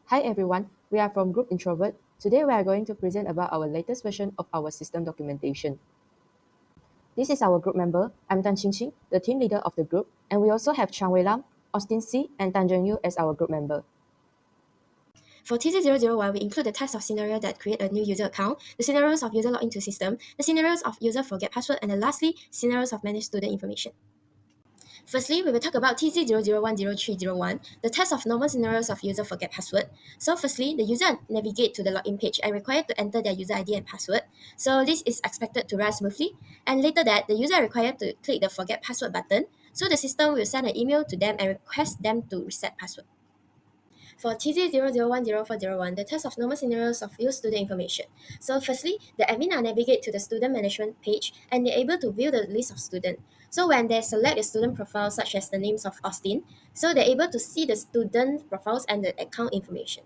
Hi everyone, we are from Group Introvert. Today we are going to present about our latest version of our system documentation. This is our group member. I'm Tan Qingqing, the team leader of the group, and we also have Chang Wei Lam, Austin C, and Tan Zheng Yu as our group member. For TZ001, we include the types of scenario that create a new user account, the scenarios of user login to system, the scenarios of user forget password, and then lastly, scenarios of manage student information. Firstly, we will talk about TZ0010301, the test of normal scenarios of user forget password. So firstly, the user navigate to the login page and required to enter their user ID and password. So this is expected to run smoothly. And later that, the user required to click the forget password button. So the system will send an email to them and request them to reset password. For TZ0010401, the test of normal scenarios of use student information. So firstly, the admin will navigate to the student management page and they're able to view the list of students. So when they select the student profile, such as the names of Austin, so they're able to see the student profiles and the account information.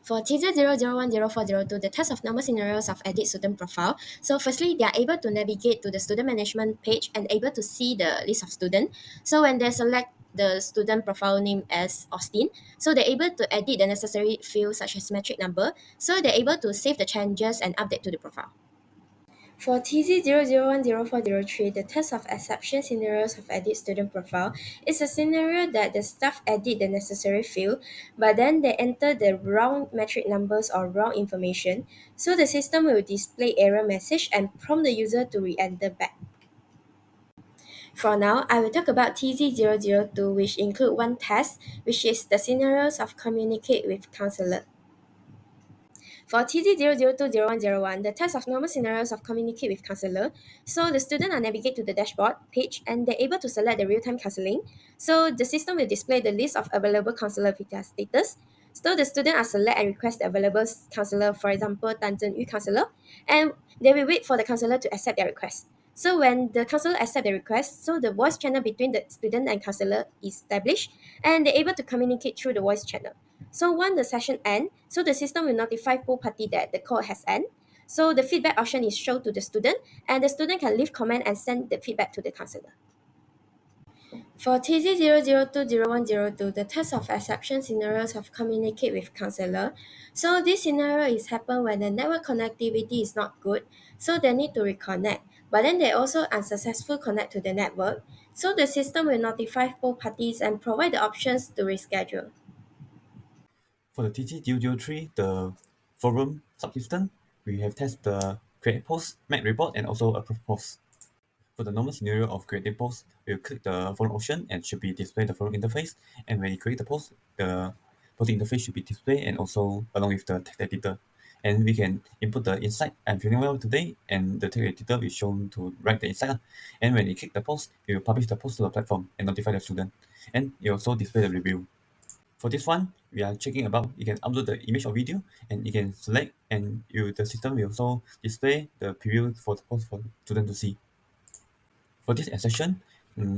For TZ0010402, the test of normal scenarios of edit student profile. So firstly, they are able to navigate to the student management page and able to see the list of students. So when they select the student profile name as Austin, so they're able to edit the necessary fields such as metric number. So they're able to save the changes and update to the profile. For TZ0010403, the test of exception scenarios of edit student profile is a scenario that the staff edit the necessary field, but then they enter the wrong metric numbers or wrong information, so the system will display error message and prompt the user to re-enter back. For now, I will talk about TZ002, which include one test, which is the scenarios of communicate with counselor. For TZ0020101, the test of normal scenarios of communicate with counselor. So the student will navigate to the dashboard page and they're able to select the real-time counseling. So the system will display the list of available counselor with their status. So the student will select and request the available counselor, for example, Tan Zheng Yu counselor, and they will wait for the counselor to accept their request. So when the counselor accepts the request, so the voice channel between the student and counselor is established, and they're able to communicate through the voice channel. So once the session ends, so the system will notify both party that the call has ended. So the feedback option is shown to the student, and the student can leave comment and send the feedback to the counselor. For TZ0020102, the test of exception scenarios of communicate with counselor. So this scenario is happen when the network connectivity is not good, so they need to reconnect. But then they also unsuccessful connect to the network, so the system will notify both parties and provide the options to reschedule. For the TG003, the forum subsystem, we have tested the create post, make report, and also approve post. For the normal scenario of creating post, we'll click the forum option and should be display the forum interface. And when you create the post, the posting interface should be displayed and also along with the text editor. And we can input the insight, I'm feeling well today, and the text editor is shown to write the insight. And when you click the post, it will publish the post to the platform and notify the student. And it also display the review. For this one, we are checking about you can upload the image or video and you can select and the system will also display the preview for the post for student to see. For this exception,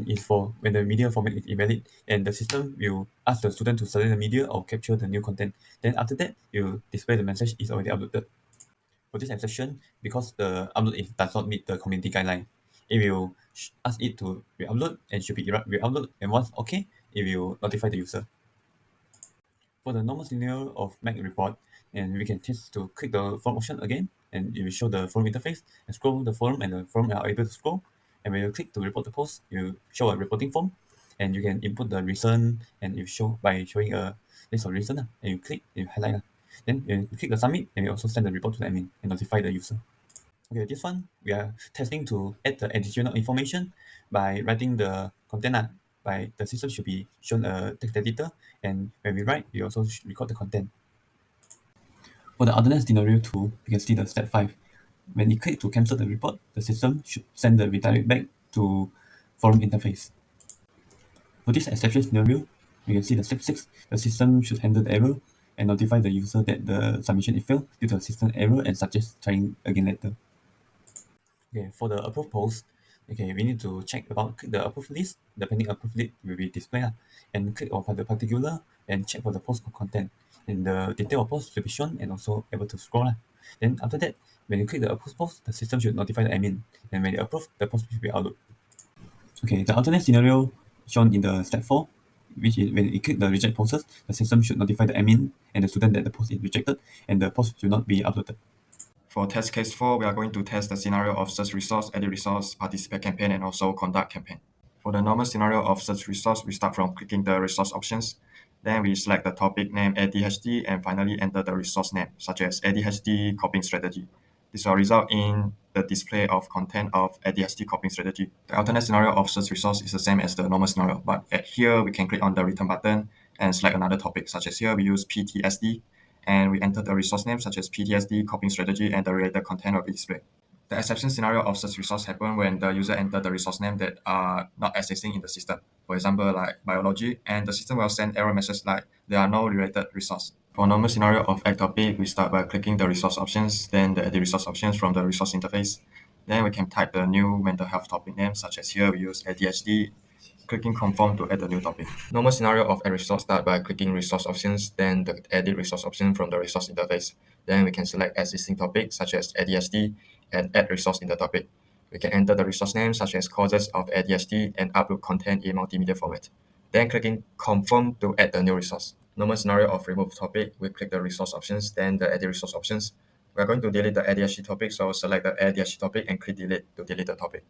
is for when the media format is invalid and the system will ask the student to select the media or capture the new content. Then after that, you display the message is already uploaded. For this exception, because the upload does not meet the community guideline, it will ask it to re-upload and should be re-upload, and once okay, it will notify the user. For the normal scenario of Mac report, and we can test to click the form option again, and it will show the forum interface and scroll the forum, and the forum are able to scroll. And when you click to report the post, you show a reporting form, and you can input the reason, and you show by showing a list of reason, and you click, you highlight. Then you click the submit, and you also send the report to the admin and notify the user. Okay, this one we are testing to add the additional information by writing the content. By the system should be shown a text editor, and when we write, we also record the content. For the alternate scenario 2, you can see the step 5. When you click to cancel the report, the system should send the redirect back to forum interface. For this exception scenario, you can see the step 6. The system should handle the error and notify the user that the submission is failed due to a system error and suggest trying again later. Okay, for the approved post, okay, we need to check about click the approved list. The pending approved list will be displayed and click on the particular and check for the post content. And the detail of post will be shown and also able to scroll. Then after that, when you click the approved post, the system should notify the admin. And when you approve, the post will be uploaded. Okay, the alternate scenario shown in the step 4, which is when you click the reject posts, the system should notify the admin and the student that the post is rejected, and the post should not be uploaded. For test case 4, we are going to test the scenario of search resource, edit resource, participate campaign, and also conduct campaign. For the normal scenario of search resource, we start from clicking the resource options. Then we select the topic name ADHD and finally enter the resource name, such as ADHD coping strategy. This will result in the display of content of ADHD coping strategy. The alternate scenario of search resource is the same as the normal scenario, but here we can click on the return button and select another topic, such as here we use PTSD, and we enter the resource name such as PTSD coping strategy, and the related content will be displayed. The exception scenario of such resource happen when the user enter the resource name that are not existing in the system. For example, like biology, and the system will send error message like there are no related resource. For normal scenario of add topic, we start by clicking the resource options, then the edit resource options from the resource interface. Then we can type the new mental health topic name, such as here we use ADHD, clicking confirm to add a new topic. Normal scenario of add resource start by clicking resource options, then the edit resource option from the resource interface. Then we can select existing topics such as ADHD and add resource in the topic. We can enter the resource name such as causes of ADHD and upload content in multimedia format. Then clicking confirm to add the new resource. Normal scenario of remove topic, we click the resource options, then the edit resource options. We are going to delete the ADHD topic, so select the ADHD topic and click delete to delete the topic.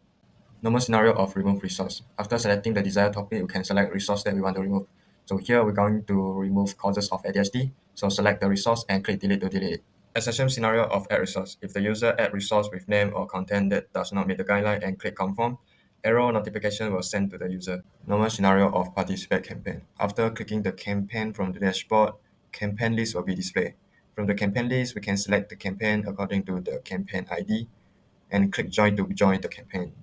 Normal scenario of remove resource. After selecting the desired topic, we can select resource that we want to remove. So here we're going to remove causes of ADHD. So select the resource and click delete to delete it. Exception scenario of add resource. If the user add resource with name or content that does not meet the guideline and click confirm, error notification will send to the user. Normal scenario of participate campaign. After clicking the campaign from the dashboard, campaign list will be displayed. From the campaign list, we can select the campaign according to the campaign ID and click join to join the campaign.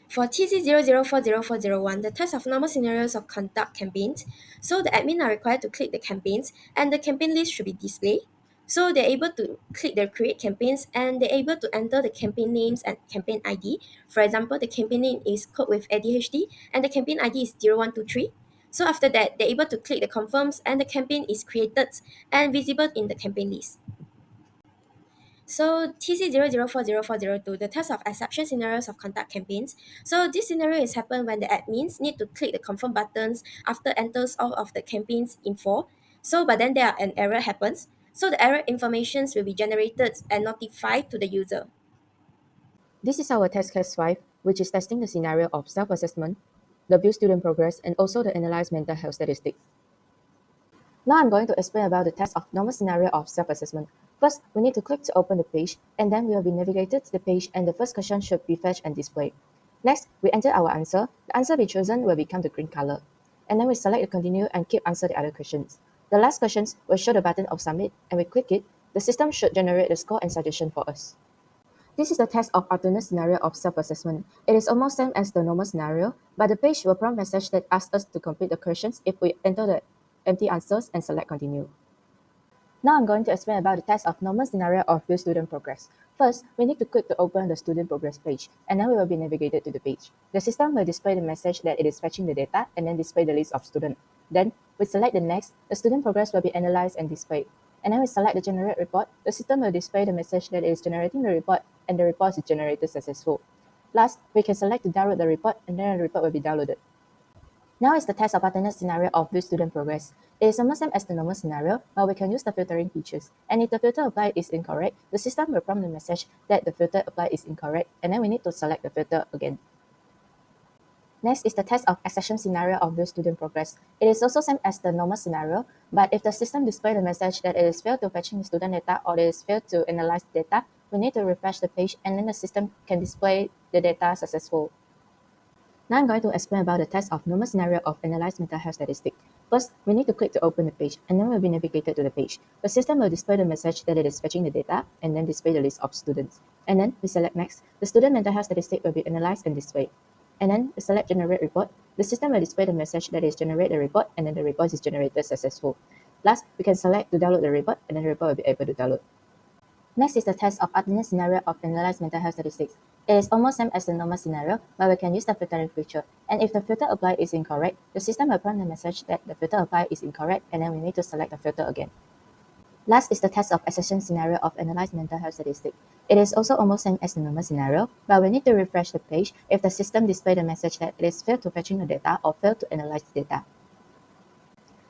For TC00404001, the test of normal scenarios of conduct campaigns, so the admin are required to click the campaigns and the campaign list should be displayed. So they're able to click the create campaigns and they're able to enter the campaign names and campaign ID. For example, the campaign name is code with ADHD and the campaign ID is 0123. So after that, they're able to click the confirms and the campaign is created and visible in the campaign list. So TC00404002, the test of exception scenarios of conduct campaigns. So this scenario is happen when the admins need to click the confirm buttons after enters all of the campaigns info. So but then there an error happens. So the error informations will be generated and notified to the user. This is our test case 5, which is testing the scenario of self-assessment, the view student progress, and also the analyze mental health statistics. Now I'm going to explain about the test of normal scenario of self-assessment. First, we need to click to open the page, and then we will be navigated to the page and the first question should be fetched and displayed. Next, we enter our answer. The answer we chosen will become the green color. And then we select the continue and keep answer the other questions. The last questions will show the button of submit, and we click it. The system should generate the score and suggestion for us. This is the test of alternate scenario of self-assessment. It is almost same as the normal scenario, but the page will prompt message that asks us to complete the questions if we enter the empty answers and select continue. Now I'm going to explain about the test of normal scenario of view student progress. First, we need to click to open the student progress page, and then we will be navigated to the page. The system will display the message that it is fetching the data and then display the list of students. Then, we select the next, the student progress will be analyzed and displayed. And then we select the generate report, the system will display the message that it is generating the report and the report is generated successful. Last, we can select to download the report and then the report will be downloaded. Now is the test of alternate scenario of view student progress. It is almost same as the normal scenario, but we can use the filtering features. And if the filter applied is incorrect, the system will prompt the message that the filter applied is incorrect, and then we need to select the filter again. Next is the test of exception scenario of view student progress. It is also same as the normal scenario, but if the system displays the message that it is failed to fetching the student data or it is failed to analyze the data, we need to refresh the page and then the system can display the data successful. Now I'm going to explain about the test of normal scenario of analyze mental health statistics. First, we need to click to open the page, and then we'll be navigated to the page. The system will display the message that it is fetching the data, and then display the list of students. And then we select next. The student mental health statistic will be analyzed and displayed. And then we select generate report. The system will display the message that is generate the report, and then the report is generated successful. Last, we can select to download the report, and then the report will be able to download. Next is the test of alternate scenario of analyze mental health statistics. It is almost same as the normal scenario, but we can use the filtering feature. And if the filter applied is incorrect, the system will prompt the message that the filter applied is incorrect, and then we need to select the filter again. Last is the test of exception scenario of analyze mental health statistics. It is also almost same as the normal scenario, but we need to refresh the page if the system displays the message that it is failed to fetching the data or failed to analyze the data.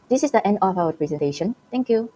This is the end of our presentation. Thank you.